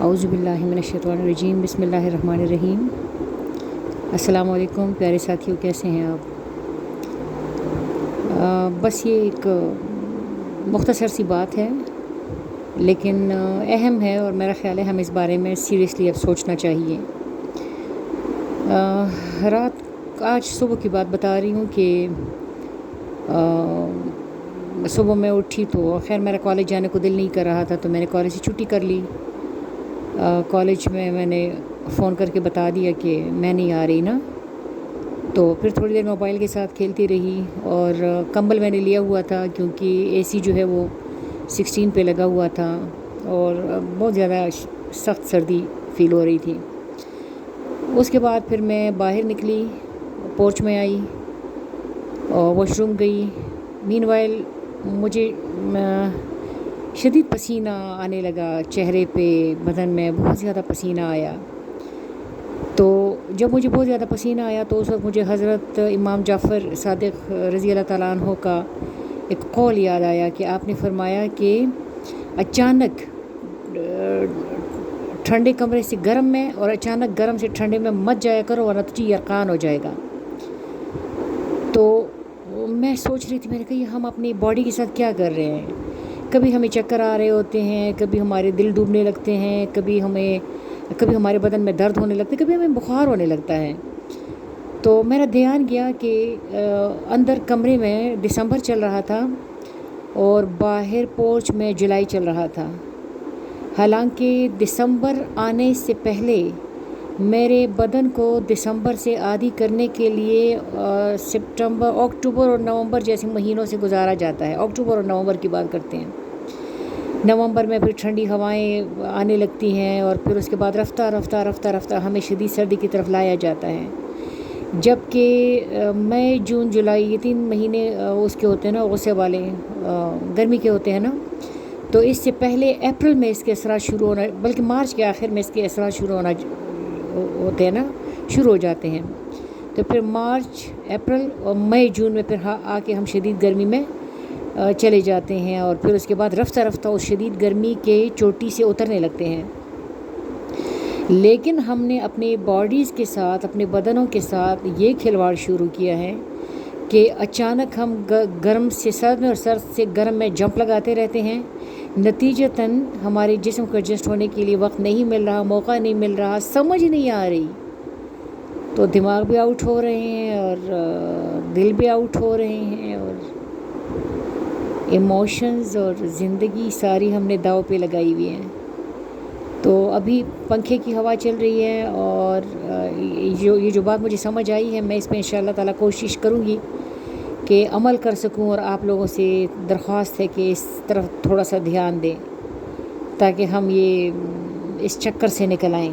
اعوذ باللہ من الشیطان الرجیم، بسم اللہ الرحمن الرحیم۔ السلام علیکم پیارے ساتھیوں، کیسے ہیں آپ؟ بس یہ ایک مختصر سی بات ہے لیکن اہم ہے، اور میرا خیال ہے ہم اس بارے میں سیریسلی اب سوچنا چاہیے۔ آج صبح کی بات بتا رہی ہوں کہ صبح میں اٹھی تو خیر میرا کالج جانے کو دل نہیں کر رہا تھا، تو میں نے کالج سے چھٹی کر لی۔ کالج میں نے فون کر کے بتا دیا کہ میں نہیں آ رہی نا، تو پھر تھوڑی دیر موبائل کے ساتھ کھیلتی رہی، اور کمبل میں نے لیا ہوا تھا کیونکہ اے سی جو ہے وہ 16 پہ لگا ہوا تھا اور بہت زیادہ سخت سردی فیل ہو رہی تھی۔ اس کے بعد پھر میں باہر نکلی، پورچ میں آئی اور واش روم گئی۔ مین وائل مجھے شدید پسینہ آنے لگا، چہرے پہ، بدن میں بہت زیادہ پسینہ آیا۔ تو جب مجھے بہت زیادہ پسینہ آیا تو اس وقت مجھے حضرت امام جعفر صادق رضی اللہ تعالیٰ عنہ کا ایک قول یاد آیا کہ آپ نے فرمایا کہ اچانک ٹھنڈے کمرے سے گرم میں اور اچانک گرم سے ٹھنڈے میں مت جایا کرو ورنہ تجھے یرقان ہو جائے گا۔ تو میں سوچ رہی تھی، میں نے کہا یہ ہم اپنی باڈی کے ساتھ کیا کر رہے ہیں؟ کبھی ہمیں چکر آ رہے ہوتے ہیں، کبھی ہمارے دل ڈوبنے لگتے ہیں، کبھی ہمارے بدن میں درد ہونے لگتے ہیں، کبھی ہمیں بخار ہونے لگتا ہے۔ تو میرا دھیان گیا کہ اندر کمرے میں دسمبر چل رہا تھا اور باہر پورچ میں جولائی چل رہا تھا۔ حالانکہ دسمبر آنے سے پہلے میرے بدن کو دسمبر سے عادی کرنے کے لیے اکتوبر اور نومبر جیسے مہینوں سے گزارا جاتا ہے۔ اکتوبر اور نومبر کی بات کرتے ہیں۔ نومبر میں پھر ٹھنڈی ہوائیں آنے لگتی ہیں اور پھر اس کے بعد رفتہ رفتہ ہمیں شدید سردی کی طرف لایا جاتا ہے۔ جبکہ مئی، جون، جولائی یہ 3 مہینے اس کے ہوتے ہیں نا، غصے والے، گرمی کے ہوتے ہیں نا۔ تو اس سے پہلے اپریل میں اس کے اثرات شروع ہونا، بلکہ مارچ کے آخر میں اس کے اثرات شروع ہو جاتے ہیں۔ تو پھر مارچ، اپریل اور مئی، جون میں پھر آ کے ہم شدید گرمی میں چلے جاتے ہیں، اور پھر اس کے بعد رفتہ اس شدید گرمی کے چوٹی سے اترنے لگتے ہیں۔ لیکن ہم نے اپنی باڈیز کے ساتھ، اپنے بدنوں کے ساتھ یہ کھلواڑ شروع کیا ہے کہ اچانک ہم گرم سے سرد میں اور سرد سے گرم میں جمپ لگاتے رہتے ہیں۔ نتیجتاً ہمارے جسم کو ایڈجسٹ ہونے کے لیے وقت نہیں مل رہا، موقع نہیں مل رہا، سمجھ نہیں آ رہی۔ تو دماغ بھی آؤٹ ہو رہے ہیں اور دل بھی آؤٹ ہو رہے ہیں، اور ایموشنز اور زندگی ساری ہم نے داؤ پہ لگائی ہوئی ہیں۔ تو ابھی پنکھے کی ہوا چل رہی ہے، اور یہ جو بات مجھے سمجھ آئی ہے، میں اس پہ انشاءاللہ تعالیٰ کوشش کروں گی کہ عمل کر سکوں، اور آپ لوگوں سے درخواست ہے کہ اس طرف تھوڑا سا دھیان دیں تاکہ ہم اس چکر سے نکل آئیں۔